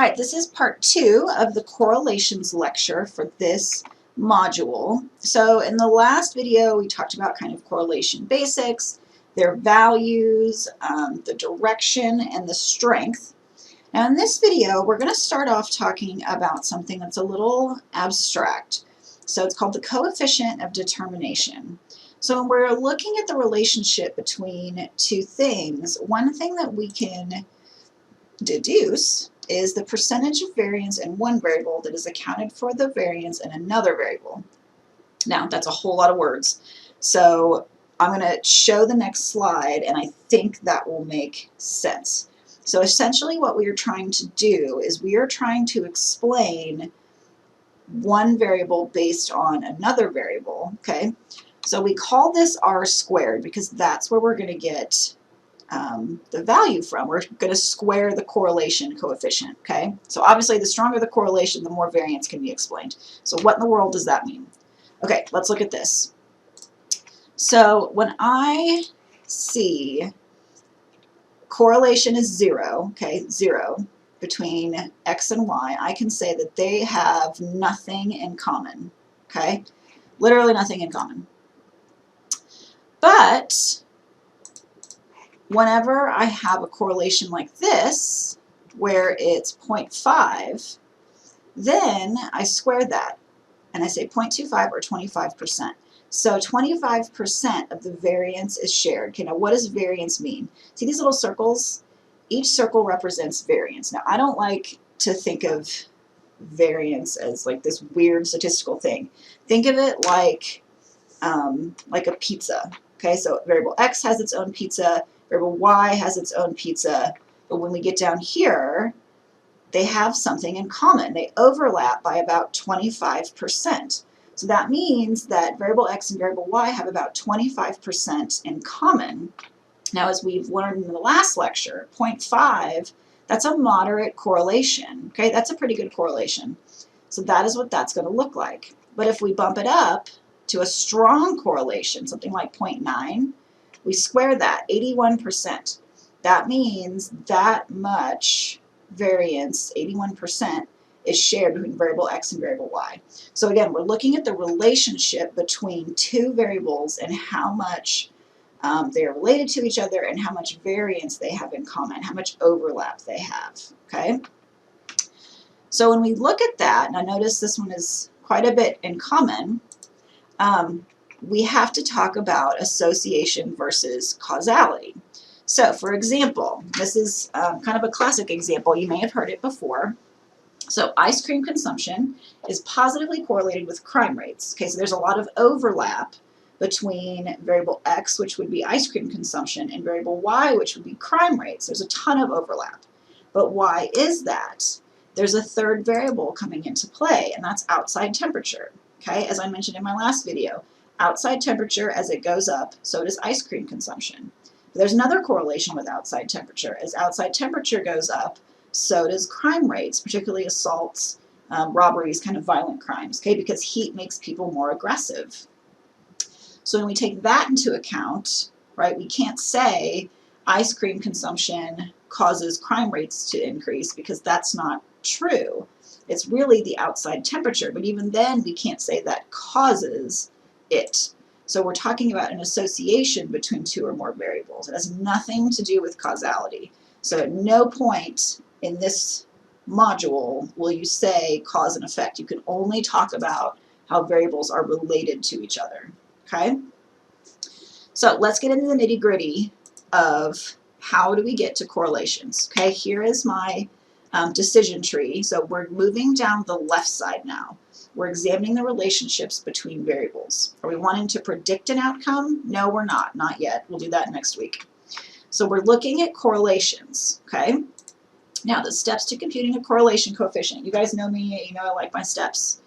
All right, this is part 2 of the correlations lecture for this module. So in the last video, we talked about kind of correlation basics, their values, the direction, and the strength. Now in this video, we're going to start off talking about something that's a little abstract. So it's called the coefficient of determination. So when we're looking at the relationship between two things, one thing that we can deduce is the percentage of variance in one variable that is accounted for the variance in another variable. Now, that's a whole lot of words. So I'm going to show the next slide, and I think that will make sense. So essentially what we are trying to do is we are trying to explain one variable based on another variable, okay? So we call this r squared because that's where we're going to get the value from. We're going to square the correlation coefficient, okay? So obviously the stronger the correlation, the more variance can be explained. So what in the world does that mean? Okay, let's look at this. So when I see correlation is 0, okay, 0 between x and y, I can say that they have nothing in common, okay? Literally nothing in common. But whenever I have a correlation like this, where it's 0.5, then I square that, and I say 0.25 or 25%. So 25% of the variance is shared. Okay, now what does variance mean? See these little circles? Each circle represents variance. Now I don't like to think of variance as like this weird statistical thing. Think of it like a pizza. Okay, so variable x has its own pizza, variable y has its own pizza, but when we get down here, they have something in common. They overlap by about 25%. So that means that variable x and variable y have about 25% in common. Now, as we've learned in the last lecture, 0.5, that's a moderate correlation. Okay, that's a pretty good correlation. So that is what that's going to look like. But if we bump it up to a strong correlation, something like 0.9, we square that, 81%. That means that much variance, 81%, is shared between variable x and variable y. So again, we're looking at the relationship between two variables and how much they are related to each other and how much variance they have in common, how much overlap they have, okay? So when we look at that, now notice this one is quite a bit in common, we have to talk about association versus causality. So for example, this is kind of a classic example. You may have heard it before. So ice cream consumption is positively correlated with crime rates. Okay, so there's a lot of overlap between variable x, which would be ice cream consumption, and variable y, which would be crime rates. There's a ton of overlap. But why is that? There's a third variable coming into play, and that's outside temperature. Okay, as I mentioned in my last video, outside temperature, as it goes up, so does ice cream consumption. But there's another correlation with outside temperature. As outside temperature goes up, so does crime rates, particularly assaults, robberies, kind of violent crimes, okay, because heat makes people more aggressive. So when we take that into account, right, we can't say ice cream consumption causes crime rates to increase because that's not true. It's really the outside temperature, but even then we can't say that causes it. So we're talking about an association between two or more variables. It has nothing to do with causality. So at no point in this module will you say cause and effect. You can only talk about how variables are related to each other. Okay? So let's get into the nitty-gritty of how do we get to correlations. Okay, here is my decision tree. So we're moving down the left side now. We're examining the relationships between variables. Are we wanting to predict an outcome? No, we're not. Not yet. We'll do that next week. So we're looking at correlations. Okay? Now, the steps to computing a correlation coefficient. You guys know me. You know I like my steps.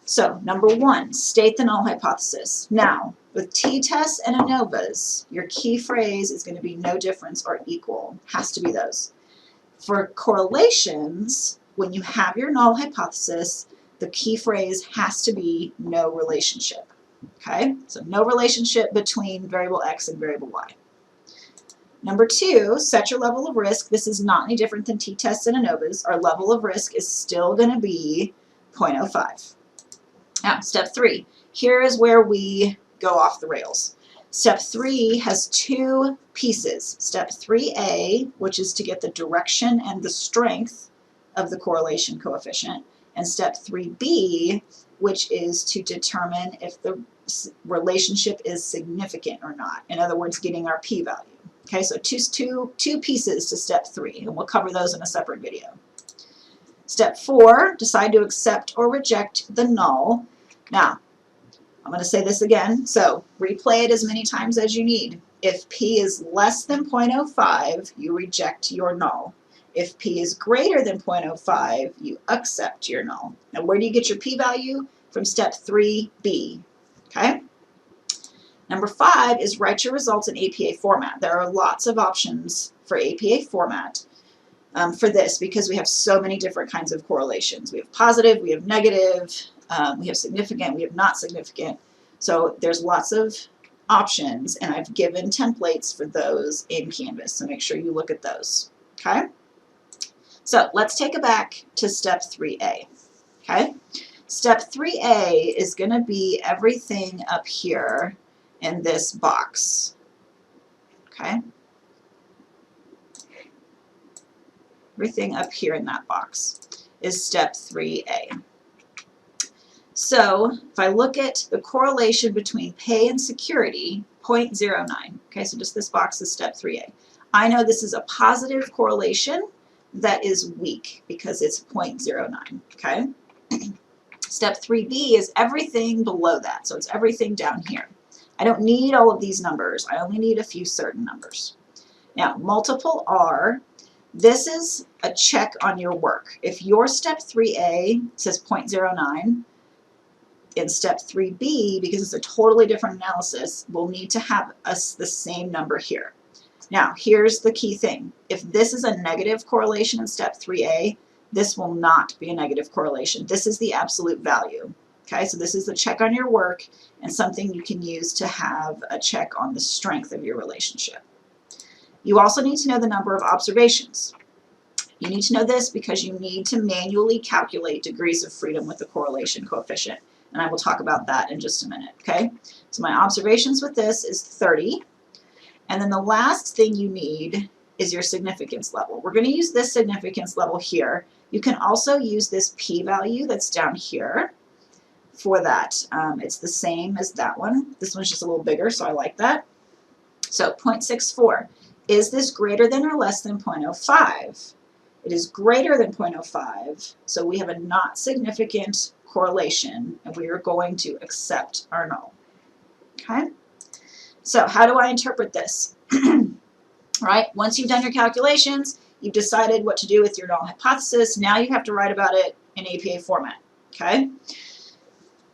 So, number 1, state the null hypothesis. Now, with t-tests and ANOVAs, your key phrase is going to be no difference or equal. Has to be those. For correlations, when you have your null hypothesis, the key phrase has to be no relationship. Okay? So, no relationship between variable x and variable y. Number 2, set your level of risk. This is not any different than t-tests and ANOVAs. Our level of risk is still going to be 0.05. Now, step 3. Here is where we go off the rails. Step 3 has 2 pieces. Step 3A, which is to get the direction and the strength of the correlation coefficient, and step 3B, which is to determine if the relationship is significant or not. In other words, getting our p-value. Okay, so two pieces to step 3, and we'll cover those in a separate video. Step 4, decide to accept or reject the null. Now, I'm going to say this again, so replay it as many times as you need. If p is less than 0.05, you reject your null. If p is greater than 0.05, you accept your null. Now, where do you get your p-value? From step 3b, okay? Number 5 is write your results in APA format. There are lots of options for APA format for this because we have so many different kinds of correlations. We have positive, we have negative, we have significant, we have not significant. So there's lots of options, and I've given templates for those in Canvas, so make sure you look at those, okay? So let's take it back to step 3A, okay? Step 3A is going to be everything up here in this box, okay? Everything up here in that box is step 3A. So if I look at the correlation between pay and security, 0.09, okay, so just this box is step 3A. I know this is a positive correlation that is weak because it's 0.09, okay? Step 3B is everything below that, so it's everything down here. I don't need all of these numbers. I only need a few certain numbers. Now, multiple R, this is a check on your work. If your step 3A says 0.09, in step 3B, because it's a totally different analysis, we'll need to have the same number here. Now, here's the key thing. If this is a negative correlation in step 3A, this will not be a negative correlation. This is the absolute value. Okay, so this is the check on your work and something you can use to have a check on the strength of your relationship. You also need to know the number of observations. You need to know this because you need to manually calculate degrees of freedom with the correlation coefficient. And I will talk about that in just a minute, okay? So my observations with this is 30. And then the last thing you need is your significance level. We're going to use this significance level here. You can also use this p-value that's down here for that. It's the same as that one. This one's just a little bigger, so I like that. So 0.64. Is this greater than or less than 0.05? It is greater than 0.05, so we have a not significant correlation, and we are going to accept our null. Okay? So how do I interpret this? Right? Once you've done your calculations, you've decided what to do with your null hypothesis, now you have to write about it in APA format. Okay?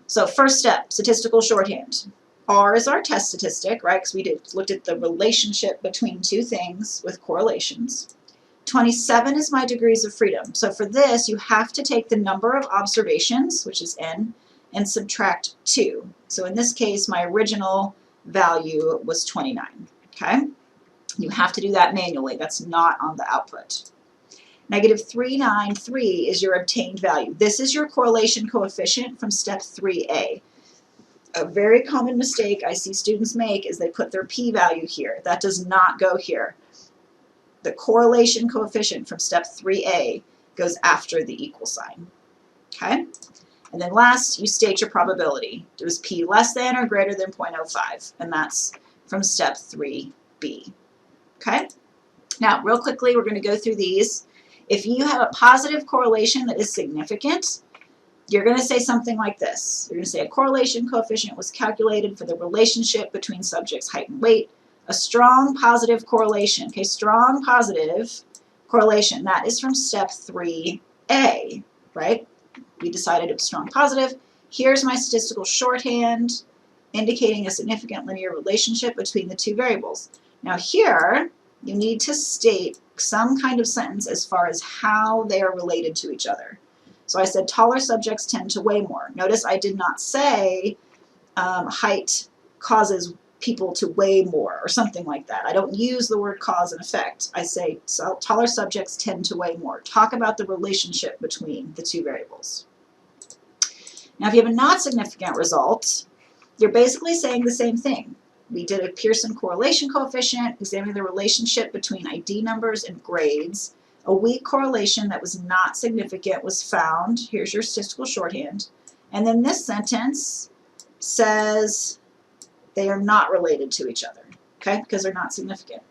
So first step, statistical shorthand. R is our test statistic, right? Because we looked at the relationship between two things with correlations. 27 is my degrees of freedom. So for this, you have to take the number of observations, which is n, and subtract 2. So in this case, my original value was 29, okay? You have to do that manually. That's not on the output. Negative 393 is your obtained value. This is your correlation coefficient from step 3A. A very common mistake I see students make is they put their p-value here. That does not go here. The correlation coefficient from step 3A goes after the equal sign. Okay? And then last, you state your probability. Is p less than or greater than 0.05? And that's from step 3B. Okay? Now, real quickly, we're going to go through these. If you have a positive correlation that is significant, you're going to say something like this. You're going to say a correlation coefficient was calculated for the relationship between subjects' height and weight. A strong positive correlation, okay, strong positive correlation, that is from step 3A, right? We decided it was strong positive. Here's my statistical shorthand indicating a significant linear relationship between the two variables. Now here, you need to state some kind of sentence as far as how they are related to each other. So I said taller subjects tend to weigh more. Notice I did not say height causes people to weigh more or something like that. I don't use the word cause and effect. I say taller subjects tend to weigh more. Talk about the relationship between the two variables. Now, if you have a not significant result, you're basically saying the same thing. We did a Pearson correlation coefficient, examining the relationship between ID numbers and grades. A weak correlation that was not significant was found. Here's your statistical shorthand. And then this sentence says they are not related to each other, okay, because they're not significant.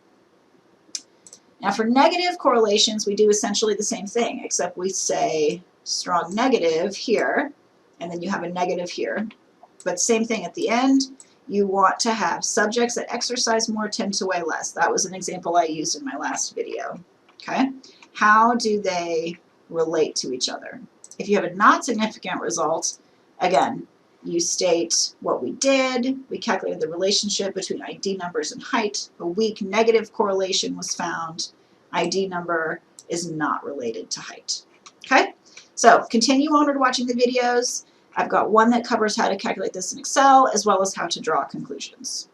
Now for negative correlations, we do essentially the same thing, except we say strong negative here, and then you have a negative here. But same thing at the end, you want to have subjects that exercise more tend to weigh less. That was an example I used in my last video, okay? How do they relate to each other? If you have a not significant result, again, you state what we did, we calculated the relationship between ID numbers and height, a weak negative correlation was found, ID number is not related to height, okay? So continue onward watching the videos. I've got one that covers how to calculate this in Excel as well as how to draw conclusions.